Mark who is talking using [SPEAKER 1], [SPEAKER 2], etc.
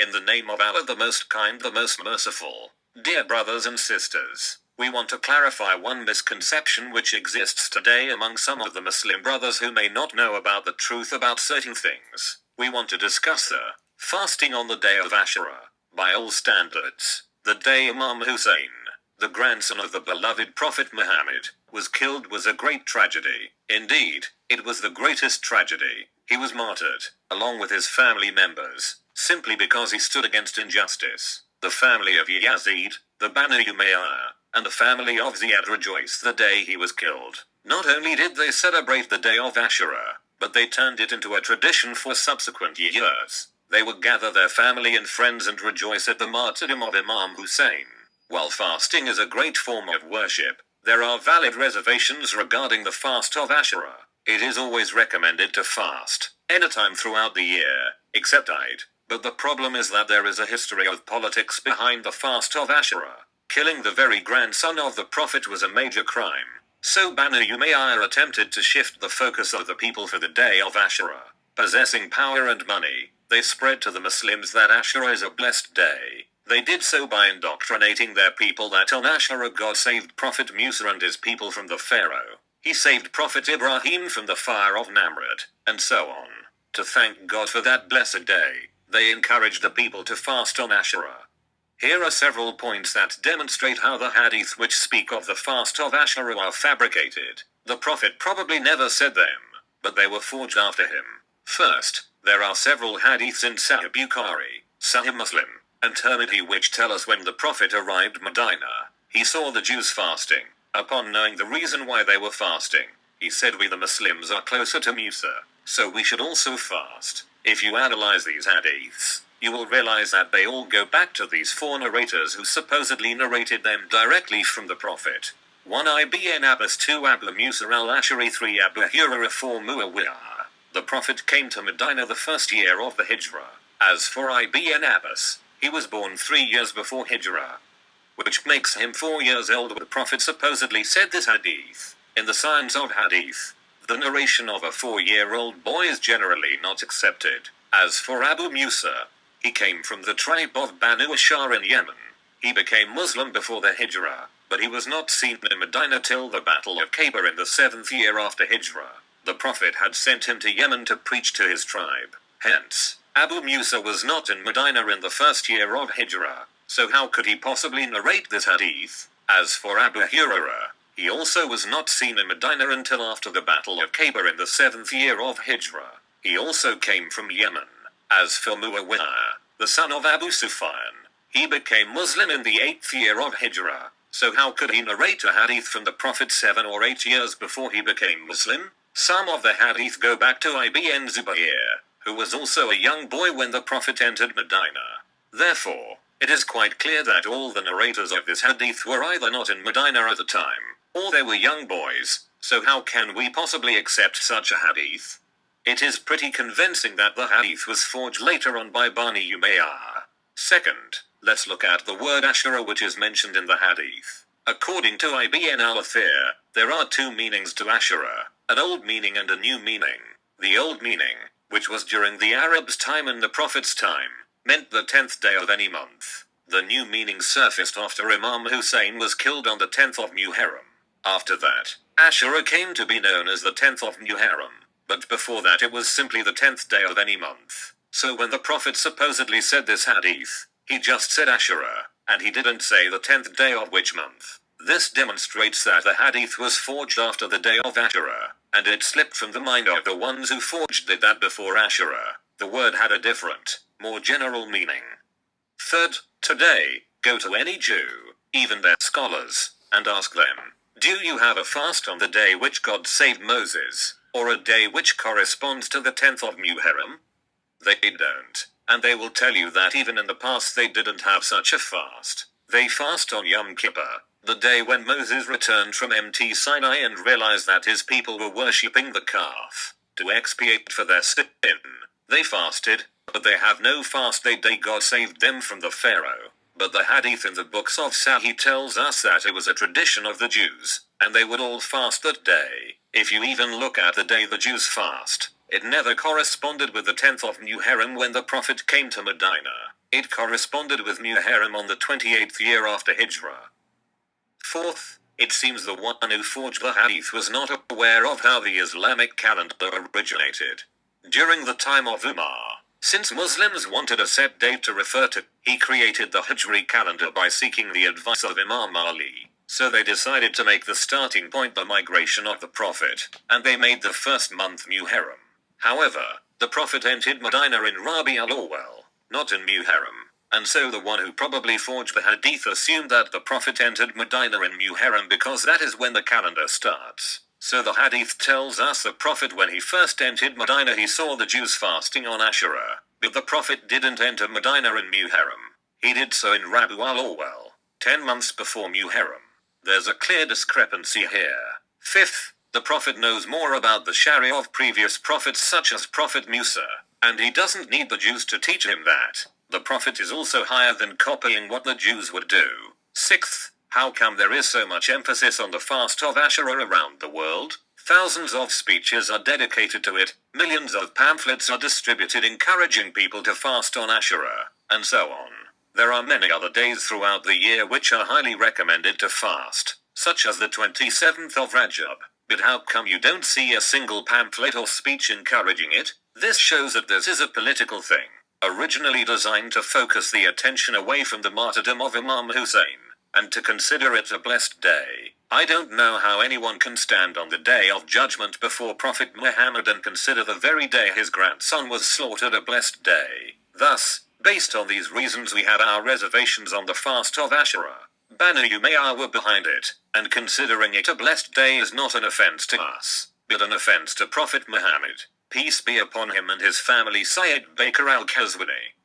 [SPEAKER 1] In the name of Allah, the most kind, the most merciful. Dear brothers and sisters, we want to clarify one misconception which exists today among some of the Muslim brothers who may not know about the truth about certain things. We want to discuss the fasting on the day of Ashura. By all standards, the day Imam Hussein, the grandson of the beloved Prophet Muhammad, was killed was a great tragedy. Indeed, it was the greatest tragedy. He was martyred, along with his family members, simply because he stood against injustice. The family of Yazid, the Banu Umayyah, and the family of Ziyad rejoiced the day he was killed. Not only did they celebrate the day of Ashura, but they turned it into a tradition for subsequent years. They would gather their family and friends and rejoice at the martyrdom of Imam Hussein. While fasting is a great form of worship, there are valid reservations regarding the fast of Ashura. It is always recommended to fast anytime throughout the year, except Eid. But the problem is that there is a history of politics behind the fast of Ashura. Killing the very grandson of the Prophet was a major crime. So Banu Umayyah attempted to shift the focus of the people for the day of Ashura. Possessing power and money, they spread to the Muslims that Ashura is a blessed day. They did so by indoctrinating their people that on Ashura God saved Prophet Musa and his people from the Pharaoh. He saved Prophet Ibrahim from the fire of Namrud, and so on. To thank God for that blessed day, they encouraged the people to fast on Ashura. Here are several points that demonstrate how the hadith which speak of the fast of Ashura are fabricated. The Prophet probably never said them, but they were forged after him. First, there are several hadiths in Sahih Bukhari, Sahih Muslim, and Tirmidhi which tell us when the Prophet arrived Medina, he saw the Jews fasting. Upon knowing the reason why they were fasting, he said, "We the Muslims are closer to Musa, so we should also fast." If you analyze these hadiths, you will realize that they all go back to these four narrators who supposedly narrated them directly from the Prophet. 1 Ibn Abbas, 2 Abu Musa al-Ash'ari, 3 Abu Hurairah, 4 Muawiyah. The Prophet came to Medina the first year of the Hijrah. As for Ibn Abbas, he was born 3 years before Hijrah, which makes him 4 years older. The Prophet supposedly said this hadith. In the science of hadith, the narration of a 4-year-old boy is generally not accepted. As for Abu Musa, he came from the tribe of Banu Ashar in Yemen. He became Muslim before the Hijrah, but he was not seen in Medina till the Battle of Khaybar in the 7th year after Hijrah. The Prophet had sent him to Yemen to preach to his tribe. Hence, Abu Musa was not in Medina in the first year of Hijrah, so how could he possibly narrate this hadith? As for Abu Hurairah, he also was not seen in Medina until after the Battle of Khaybar in the 7th year of Hijrah. He also came from Yemen. As for Muawiyah, the son of Abu Sufyan, he became Muslim in the 8th year of Hijrah. So how could he narrate a hadith from the Prophet 7 or 8 years before he became Muslim? Some of the hadith go back to Ibn Zubayr, who was also a young boy when the Prophet entered Medina. Therefore, it is quite clear that all the narrators of this hadith were either not in Medina at the time, or they were young boys. So how can we possibly accept such a hadith? It is pretty convincing that the hadith was forged later on by Banu Umayyah. Second, let's look at the word Ashura which is mentioned in the hadith. According to Ibn al-Athir, there are two meanings to Ashura, an old meaning and a new meaning. The old meaning, which was during the Arabs' time and the Prophet's time, meant the 10th day of any month. The new meaning surfaced after Imam Hussein was killed on the 10th of Muharram. After that, Ashura came to be known as the 10th of Muharram, but before that it was simply the 10th day of any month. So when the Prophet supposedly said this hadith, he just said Ashura, and he didn't say the 10th day of which month. This demonstrates that the hadith was forged after the day of Ashura, and it slipped from the mind of the ones who forged it that before Ashura, the word had a different, more general meaning. Third, today, go to any Jew, even their scholars, and ask them, do you have a fast on the day which God saved Moses, or a day which corresponds to the 10th of Muharram? They don't, and they will tell you that even in the past they didn't have such a fast. They fast on Yom Kippur, the day when Moses returned from Mt. Sinai and realized that his people were worshipping the calf. To expiate for their sin, they fasted, but they have no fast that day God saved them from the Pharaoh. But the hadith in the books of Sahih tells us that it was a tradition of the Jews, and they would all fast that day. If you even look at the day the Jews fast, it never corresponded with the 10th of Muharram when the Prophet came to Medina. It corresponded with Muharram on the 28th year after Hijrah. Fourth, it seems the one who forged the hadith was not aware of how the Islamic calendar originated. During the time of Umar, since Muslims wanted a set date to refer to, he created the Hijri calendar by seeking the advice of Imam Ali. So they decided to make the starting point the migration of the Prophet, and they made the first month Muharram. However, the Prophet entered Medina in Rabi al-Awwal, not in Muharram, and so the one who probably forged the hadith assumed that the Prophet entered Medina in Muharram because that is when the calendar starts. So the hadith tells us the Prophet when he first entered Medina he saw the Jews fasting on Ashura, but the Prophet didn't enter Medina in Muharram. He did so in Rabi al-Awwal, 10 months before Muharram. There's a clear discrepancy here. Fifth, the Prophet knows more about the Sharia of previous prophets such as Prophet Musa, and he doesn't need the Jews to teach him that. The Prophet is also higher than copying what the Jews would do. Sixth, how come there is so much emphasis on the fast of Ashura around the world? Thousands of speeches are dedicated to it, millions of pamphlets are distributed encouraging people to fast on Ashura, and so on. There are many other days throughout the year which are highly recommended to fast, such as the 27th of Rajab. But how come you don't see a single pamphlet or speech encouraging it? This shows that this is a political thing, originally designed to focus the attention away from the martyrdom of Imam Hussein, and to consider it a blessed day. I don't know how anyone can stand on the day of judgment before Prophet Muhammad and consider the very day his grandson was slaughtered a blessed day. Thus, based on these reasons we had our reservations on the fast of Ashura. Banu Umayyah were behind it, and considering it a blessed day is not an offense to us, but an offense to Prophet Muhammad, peace be upon him and his family. Sayyid Bakr al-Qazwini.